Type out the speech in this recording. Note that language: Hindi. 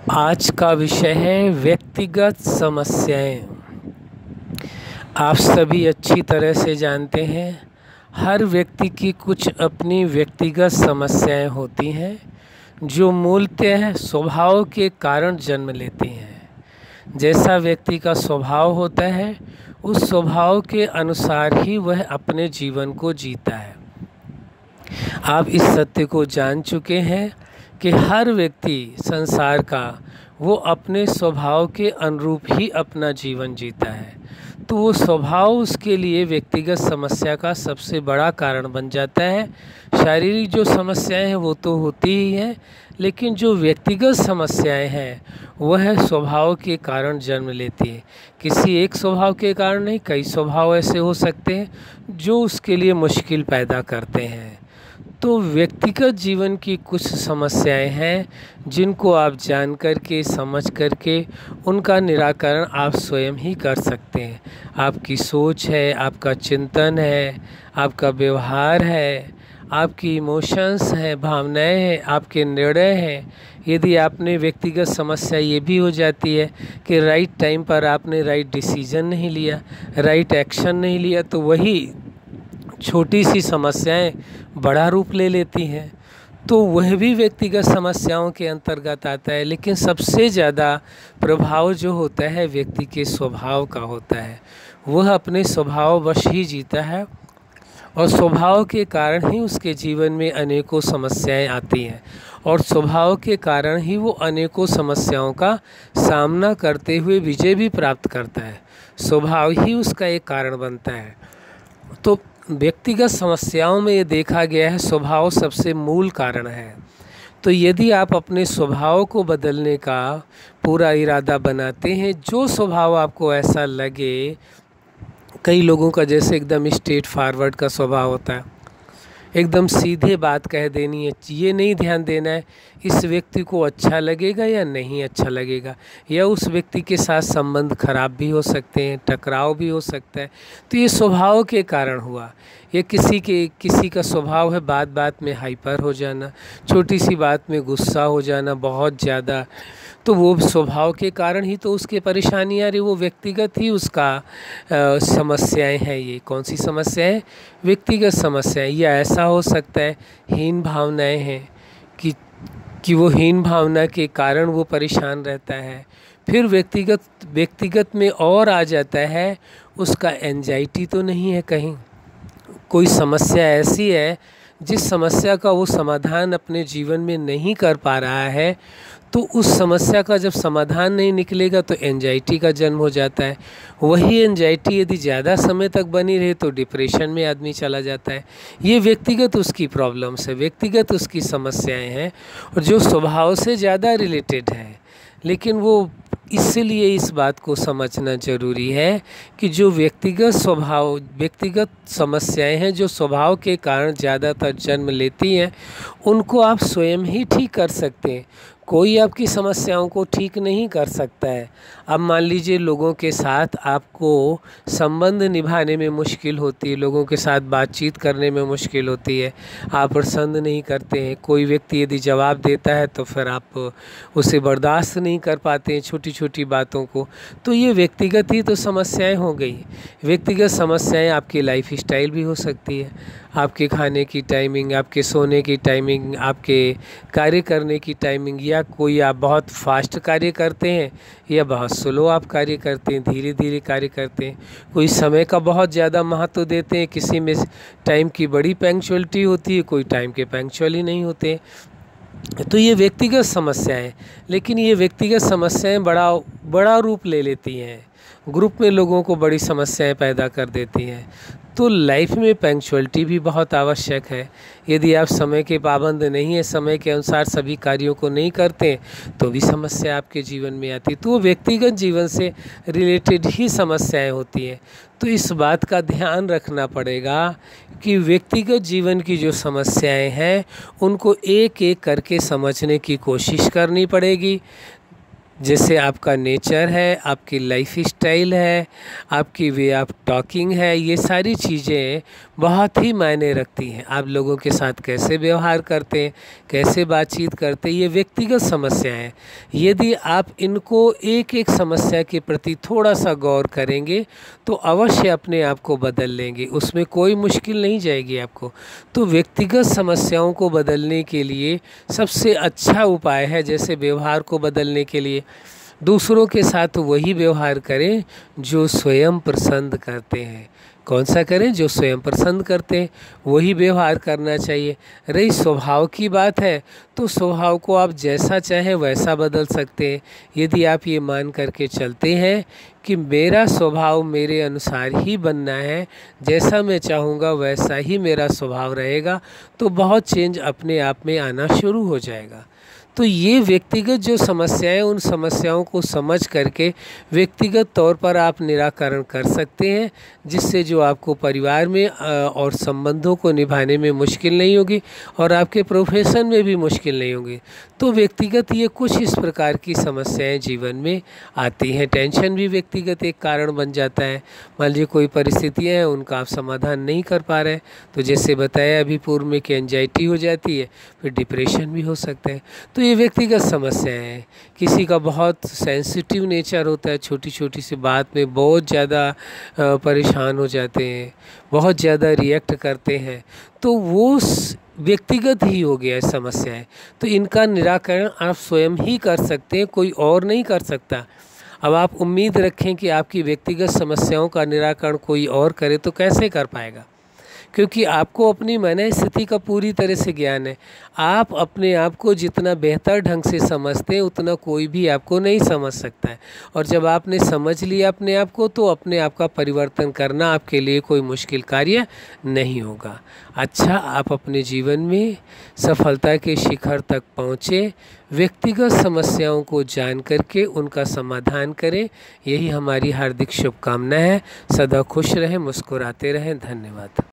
आज का विषय है व्यक्तिगत समस्याएं। आप सभी अच्छी तरह से जानते हैं, हर व्यक्ति की कुछ अपनी व्यक्तिगत समस्याएं होती हैं जो मूलतः स्वभाव के कारण जन्म लेती हैं। जैसा व्यक्ति का स्वभाव होता है, उस स्वभाव के अनुसार ही वह अपने जीवन को जीता है। आप इस सत्य को जान चुके हैं कि हर व्यक्ति संसार का वो अपने स्वभाव के अनुरूप ही अपना जीवन जीता है, तो वो स्वभाव उसके लिए व्यक्तिगत समस्या का सबसे बड़ा कारण बन जाता है। शारीरिक जो समस्याएं हैं वो तो होती ही हैं, लेकिन जो व्यक्तिगत समस्याएं हैं वह स्वभाव के कारण जन्म लेती है। किसी एक स्वभाव के कारण नहीं, कई स्वभाव ऐसे हो सकते हैं जो उसके लिए मुश्किल पैदा करते हैं। तो व्यक्तिगत जीवन की कुछ समस्याएं हैं जिनको आप जान कर के, समझ कर के उनका निराकरण आप स्वयं ही कर सकते हैं। आपकी सोच है, आपका चिंतन है, आपका व्यवहार है, आपकी इमोशंस हैं, भावनाएं हैं, आपके निर्णय हैं। यदि आपने व्यक्तिगत समस्या ये भी हो जाती है कि राइट टाइम पर आपने राइट डिसीजन नहीं लिया, राइट एक्शन नहीं लिया, तो वही छोटी सी समस्याएं बड़ा रूप ले लेती हैं, तो वह भी व्यक्तिगत समस्याओं के अंतर्गत आता है। लेकिन सबसे ज़्यादा प्रभाव जो होता है व्यक्ति के स्वभाव का होता है। वह अपने स्वभाववश ही जीता है और स्वभाव के कारण ही उसके जीवन में अनेकों समस्याएं आती हैं और स्वभाव के कारण ही वो अनेकों समस्याओं का सामना करते हुए विजय भी प्राप्त करता है। स्वभाव ही उसका एक कारण बनता है। तो व्यक्तिगत समस्याओं में ये देखा गया है स्वभाव सबसे मूल कारण है। तो यदि आप अपने स्वभाव को बदलने का पूरा इरादा बनाते हैं, जो स्वभाव आपको ऐसा लगे, कई लोगों का जैसे एकदम स्ट्रेट फॉरवर्ड का स्वभाव होता है, एकदम सीधे बात कह देनी है, ये नहीं ध्यान देना है इस व्यक्ति को अच्छा लगेगा या नहीं अच्छा लगेगा, या उस व्यक्ति के साथ संबंध खराब भी हो सकते हैं, टकराव भी हो सकता है। तो ये स्वभाव के कारण हुआ। ये किसी का स्वभाव है बात बात में हाइपर हो जाना, छोटी सी बात में गुस्सा हो जाना बहुत ज़्यादा, तो वो स्वभाव के कारण ही तो उसके परेशानी आ रही, वो व्यक्तिगत ही उसका समस्याएं हैं। ये कौन सी समस्याएं? व्यक्तिगत समस्याएं। या ऐसा हो सकता है हीन भावनाएं हैं कि वो हीन भावना के कारण वो परेशान रहता है। फिर व्यक्तिगत में और आ जाता है उसका एंजाइटी तो नहीं है, कहीं कोई समस्या ऐसी है जिस समस्या का वो समाधान अपने जीवन में नहीं कर पा रहा है, तो उस समस्या का जब समाधान नहीं निकलेगा तो एंजाइटी का जन्म हो जाता है। वही एंजाइटी यदि ज़्यादा समय तक बनी रहे तो डिप्रेशन में आदमी चला जाता है। ये व्यक्तिगत उसकी प्रॉब्लम्स है, व्यक्तिगत उसकी समस्याएं हैं और जो स्वभाव से ज़्यादा रिलेटेड है। लेकिन वो इसलिए इस बात को समझना ज़रूरी है कि जो व्यक्तिगत समस्याएं हैं जो स्वभाव के कारण ज़्यादातर जन्म लेती हैं, उनको आप स्वयं ही ठीक कर सकते हैं। कोई आपकी समस्याओं को ठीक नहीं कर सकता है। अब मान लीजिए लोगों के साथ आपको संबंध निभाने में मुश्किल होती है, लोगों के साथ बातचीत करने में मुश्किल होती है, आप पसंद नहीं करते हैं। कोई व्यक्ति यदि जवाब देता है तो फिर आप उसे बर्दाश्त नहीं कर पाते हैं छोटी छोटी बातों को, तो ये व्यक्तिगत ही तो समस्याएं हो गई। व्यक्तिगत समस्याएं आपकी लाइफ स्टाइल भी हो सकती है, आपके खाने की टाइमिंग, आपके सोने की टाइमिंग, आपके कार्य करने की टाइमिंग, या कोई आप बहुत फास्ट कार्य करते हैं या बहुत स्लो आप कार्य करते हैं, धीरे धीरे कार्य करते हैं। कोई समय का बहुत ज़्यादा महत्व देते हैं, किसी में टाइम की बड़ी पंक्चुअलिटी होती है, कोई टाइम के पंक्चुअल ही नहीं होते। तो ये व्यक्तिगत समस्याएं, लेकिन ये व्यक्तिगत समस्याएं बड़ा रूप ले लेती हैं, ग्रुप में लोगों को बड़ी समस्याएं पैदा कर देती हैं। तो लाइफ में पंक्चुअलिटी भी बहुत आवश्यक है। यदि आप समय के पाबंद नहीं है, समय के अनुसार सभी कार्यों को नहीं करते, तो भी समस्या आपके जीवन में आती। तो वो व्यक्तिगत जीवन से रिलेटेड ही समस्याएं होती हैं। तो इस बात का ध्यान रखना पड़ेगा कि व्यक्तिगत जीवन की जो समस्याएं हैं उनको एक एक करके समझने की कोशिश करनी पड़ेगी। जैसे आपका नेचर है, आपकी लाइफ स्टाइल है, आपकी वे ऑफ टॉकिंग है, ये सारी चीज़ें बहुत ही मायने रखती हैं। आप लोगों के साथ कैसे व्यवहार करते हैं, कैसे बातचीत करते हैं, ये व्यक्तिगत समस्याएं हैं। यदि आप इनको एक एक समस्या के प्रति थोड़ा सा गौर करेंगे तो अवश्य अपने आप को बदल लेंगे, उसमें कोई मुश्किल नहीं जाएगी आपको। तो व्यक्तिगत समस्याओं को बदलने के लिए सबसे अच्छा उपाय है, जैसे व्यवहार को बदलने के लिए दूसरों के साथ वही व्यवहार करें जो स्वयं पसंद करते हैं। कौन सा करें? जो स्वयं पसंद करते हैं वही व्यवहार करना चाहिए। रही स्वभाव की बात है तो स्वभाव को आप जैसा चाहें वैसा बदल सकते हैं। यदि आप ये मान करके चलते हैं कि मेरा स्वभाव मेरे अनुसार ही बनना है, जैसा मैं चाहूँगा वैसा ही मेरा स्वभाव रहेगा, तो बहुत चेंज अपने आप में आना शुरू हो जाएगा। तो ये व्यक्तिगत जो समस्याएं, उन समस्याओं को समझ करके व्यक्तिगत तौर पर आप निराकरण कर सकते हैं, जिससे जो आपको परिवार में और संबंधों को निभाने में मुश्किल नहीं होगी और आपके प्रोफेशन में भी मुश्किल नहीं होगी। तो व्यक्तिगत ये कुछ इस प्रकार की समस्याएं जीवन में आती हैं। टेंशन भी व्यक्तिगत एक कारण बन जाता है। मान लीजिए कोई परिस्थितियाँ हैं, उनका आप समाधान नहीं कर पा रहे हैं, तो जैसे बताया अभी पूर्व में कि एंजाइटी हो जाती है, फिर डिप्रेशन भी हो सकता है। तो ये व्यक्तिगत समस्याएं हैं। किसी का बहुत सेंसिटिव नेचर होता है, छोटी छोटी सी बात में बहुत ज़्यादा परेशान हो जाते हैं, बहुत ज़्यादा रिएक्ट करते हैं, तो वो व्यक्तिगत ही हो गया है समस्याएं। तो इनका निराकरण आप स्वयं ही कर सकते हैं, कोई और नहीं कर सकता। अब आप उम्मीद रखें कि आपकी व्यक्तिगत समस्याओं का निराकरण कोई और करे तो कैसे कर पाएगा? क्योंकि आपको अपनी मन स्थिति का पूरी तरह से ज्ञान है। आप अपने आप को जितना बेहतर ढंग से समझते हैं उतना कोई भी आपको नहीं समझ सकता है। और जब आपने समझ लिया अपने आप को, तो अपने आप का परिवर्तन करना आपके लिए कोई मुश्किल कार्य नहीं होगा। अच्छा, आप अपने जीवन में सफलता के शिखर तक पहुँचे, व्यक्तिगत समस्याओं को जान करके उनका समाधान करें, यही हमारी हार्दिक शुभकामना है। सदा खुश रहें, मुस्कुराते रहें। धन्यवाद।